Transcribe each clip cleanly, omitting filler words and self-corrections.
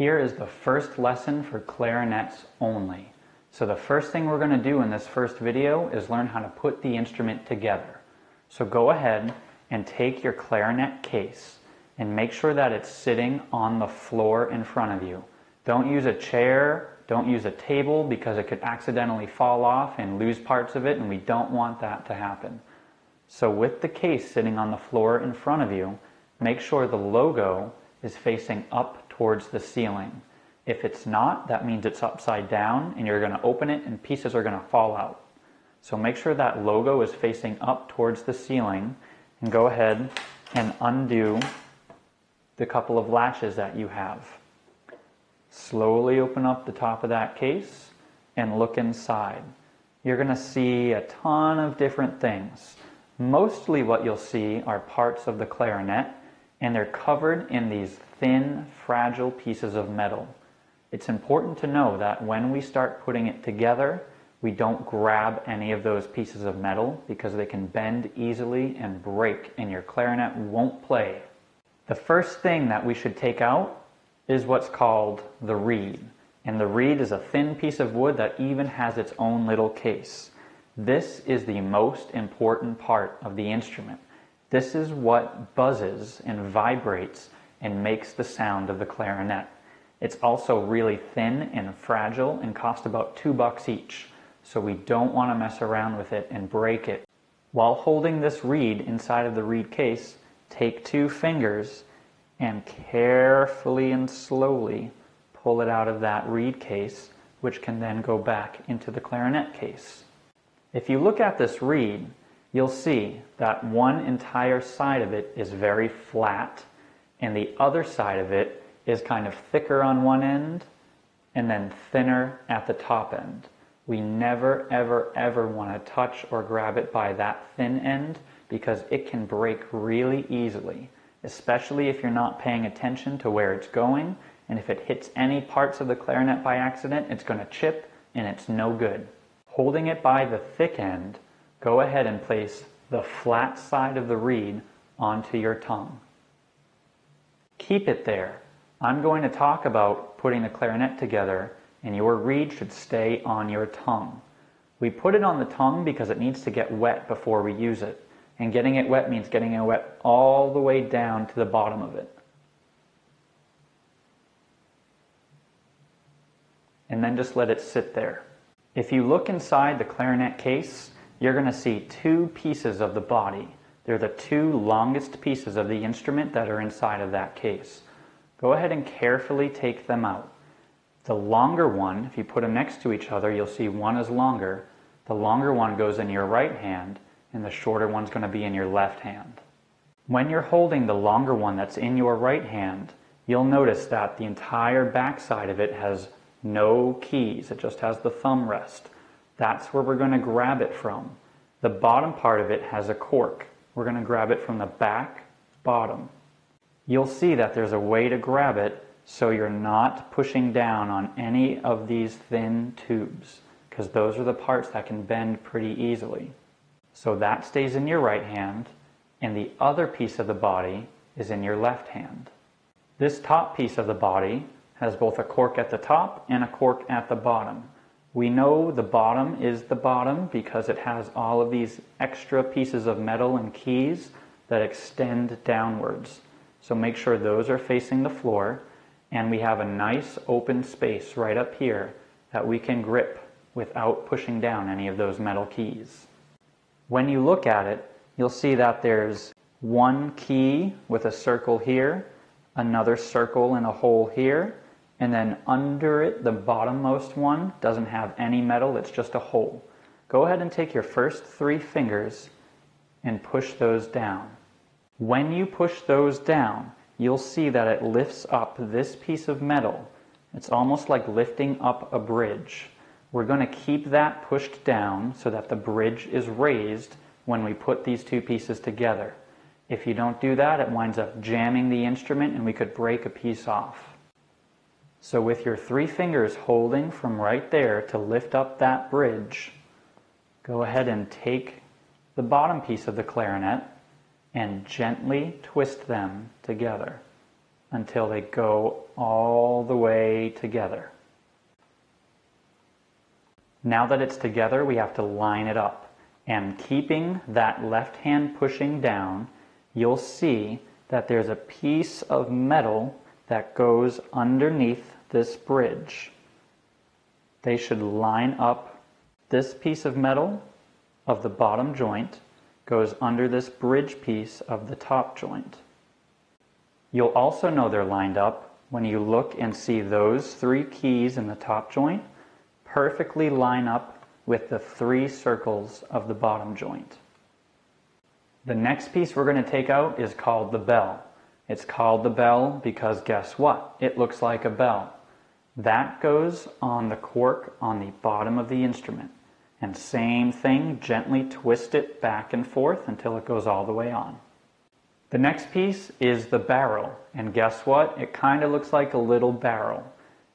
Here is the first lesson for clarinets only. So the first thing we're going to do in this first video is learn how to put the instrument together. So go ahead and take your clarinet case and make sure that it's sitting on the floor in front of you. Don't use a chair, don't use a table because it could accidentally fall off and lose parts of it, and we don't want that to happen. So with the case sitting on the floor in front of you, make sure the logo is facing up towards the ceiling. If it's not, that means it's upside down and you're going to open it and pieces are going to fall out. So make sure that logo is facing up towards the ceiling and go ahead and undo the couple of latches that you have. Slowly open up the top of that case and look inside. You're going to see a ton of different things. Mostly what you'll see are parts of the clarinet, and they're covered in these thin, fragile pieces of metal. It's important to know that when we start putting it together, we don't grab any of those pieces of metal because they can bend easily and break and your clarinet won't play. The first thing that we should take out is what's called the reed. And the reed is a thin piece of wood that even has its own little case. This is the most important part of the instrument. This is what buzzes and vibrates and makes the sound of the clarinet. It's also really thin and fragile and costs about $2 each. So we don't want to mess around with it and break it. While holding this reed inside of the reed case, take 2 fingers and carefully and slowly pull it out of that reed case, which can then go back into the clarinet case. If you look at this reed, you'll see that one entire side of it is very flat and the other side of it is kind of thicker on one end and then thinner at the top end. We never, ever, ever want to touch or grab it by that thin end because it can break really easily, especially if you're not paying attention to where it's going, and if it hits any parts of the clarinet by accident, it's going to chip and it's no good. Holding it by the thick end, go ahead and place the flat side of the reed onto your tongue. Keep it there. I'm going to talk about putting the clarinet together, and your reed should stay on your tongue. We put it on the tongue because it needs to get wet before we use it. And getting it wet means getting it wet all the way down to the bottom of it. And then just let it sit there. If you look inside the clarinet case, you're going to see 2 pieces of the body. They're the 2 longest pieces of the instrument that are inside of that case. Go ahead and carefully take them out. The longer one, if you put them next to each other, you'll see one is longer. The longer one goes in your right hand, and the shorter one's going to be in your left hand. When you're holding the longer one that's in your right hand, you'll notice that the entire back side of it has no keys. It just has the thumb rest. That's where we're going to grab it from. The bottom part of it has a cork. We're going to grab it from the back bottom. You'll see that there's a way to grab it so you're not pushing down on any of these thin tubes, because those are the parts that can bend pretty easily. So that stays in your right hand, and the other piece of the body is in your left hand. This top piece of the body has both a cork at the top and a cork at the bottom. We know the bottom is the bottom because it has all of these extra pieces of metal and keys that extend downwards. So make sure those are facing the floor, and we have a nice open space right up here that we can grip without pushing down any of those metal keys. When you look at it, you'll see that there's one key with a circle here, another circle and a hole here, and then under it, the bottommost one doesn't have any metal, it's just a hole. Go ahead and take your first 3 fingers and push those down. When you push those down, you'll see that it lifts up this piece of metal. It's almost like lifting up a bridge. We're going to keep that pushed down so that the bridge is raised when we put these 2 pieces together. If you don't do that, it winds up jamming the instrument and we could break a piece off. So with your 3 fingers holding from right there to lift up that bridge, go ahead and take the bottom piece of the clarinet and gently twist them together. until they go all the way together. Now that it's together, we have to line it up. And keeping that left hand pushing down, you'll see that there's a piece of metal that goes underneath this bridge. They should line up. This piece of metal of the bottom joint goes under this bridge piece of the top joint. You'll also know they're lined up when you look and see those 3 keys in the top joint perfectly line up with the 3 circles of the bottom joint. The next piece we're going to take out is called the bell. It's called the bell because guess what? It looks like a bell. That goes on the cork on the bottom of the instrument. And same thing, gently twist it back and forth until it goes all the way on. The next piece is the barrel, and guess what? It kind of looks like a little barrel.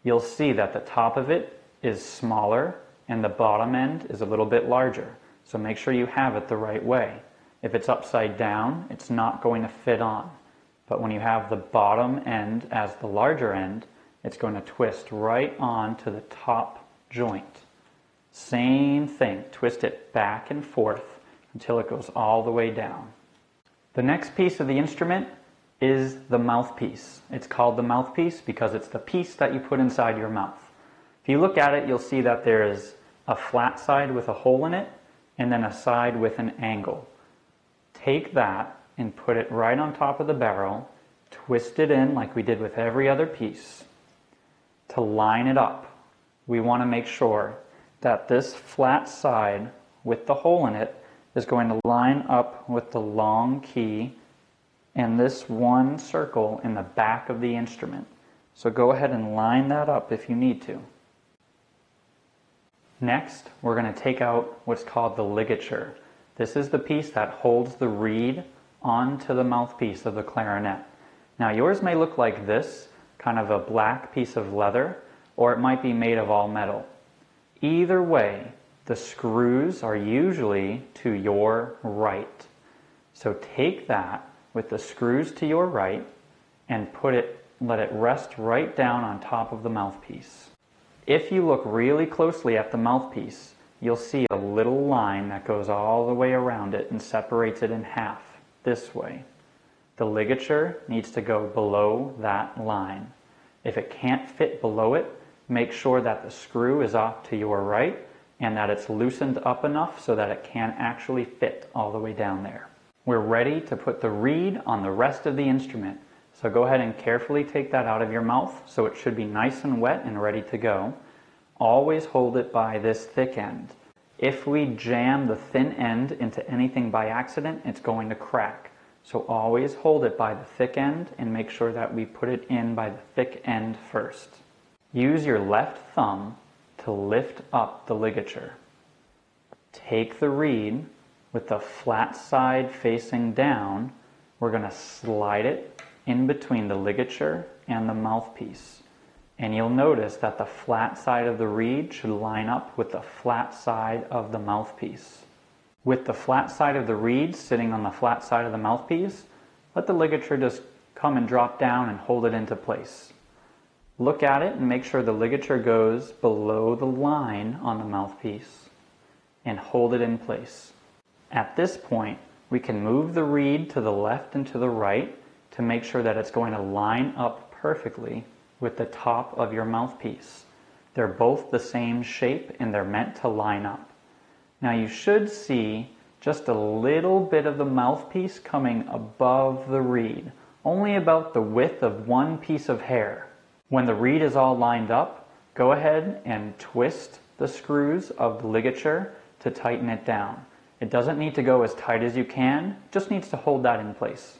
You'll see that the top of it is smaller and the bottom end is a little bit larger, so make sure you have it the right way. If it's upside down, it's not going to fit on. But when you have the bottom end as the larger end, it's going to twist right on to the top joint. Same thing, twist it back and forth until it goes all the way down. The next piece of the instrument is the mouthpiece. It's called the mouthpiece because it's the piece that you put inside your mouth. If you look at it, you'll see that there is a flat side with a hole in it and then a side with an angle. Take that and put it right on top of the barrel, twist it in like we did with every other piece. To line it up, we want to make sure that this flat side with the hole in it is going to line up with the long key and this one circle in the back of the instrument. So go ahead and line that up if you need to. Next, we're going to take out what's called the ligature. This is the piece that holds the reed onto the mouthpiece of the clarinet. Now yours may look like this, kind of a black piece of leather, or it might be made of all metal. Either way, the screws are usually to your right. So take that with the screws to your right and let it rest right down on top of the mouthpiece. If you look really closely at the mouthpiece, you'll see a little line that goes all the way around it and separates it in half, this way. The ligature needs to go below that line. If it can't fit below it, make sure that the screw is off to your right and that it's loosened up enough so that it can actually fit all the way down there. We're ready to put the reed on the rest of the instrument. So go ahead and carefully take that out of your mouth so it should be nice and wet and ready to go. Always hold it by this thick end. If we jam the thin end into anything by accident, it's going to crack. So always hold it by the thick end and make sure that we put it in by the thick end first. Use your left thumb to lift up the ligature. Take the reed with the flat side facing down. We're going to slide it in between the ligature and the mouthpiece. And you'll notice that the flat side of the reed should line up with the flat side of the mouthpiece. With the flat side of the reed sitting on the flat side of the mouthpiece, let the ligature just come and drop down and hold it into place. Look at it and make sure the ligature goes below the line on the mouthpiece and hold it in place. At this point, we can move the reed to the left and to the right to make sure that it's going to line up perfectly with the top of your mouthpiece. They're both the same shape and they're meant to line up. Now you should see just a little bit of the mouthpiece coming above the reed, only about the width of one piece of hair. When the reed is all lined up, go ahead and twist the screws of the ligature to tighten it down. It doesn't need to go as tight as you can, just needs to hold that in place.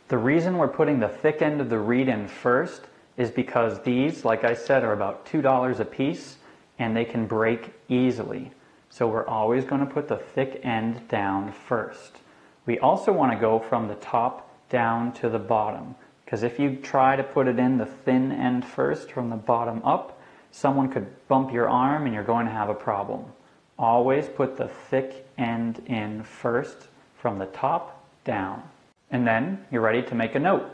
The reason we're putting the thick end of the reed in first is because these, like I said, are about $2 a piece and they can break easily. So we're always going to put the thick end down first. We also want to go from the top down to the bottom, because if you try to put it in the thin end first from the bottom up, someone could bump your arm and you're going to have a problem. Always put the thick end in first from the top down. And then you're ready to make a note.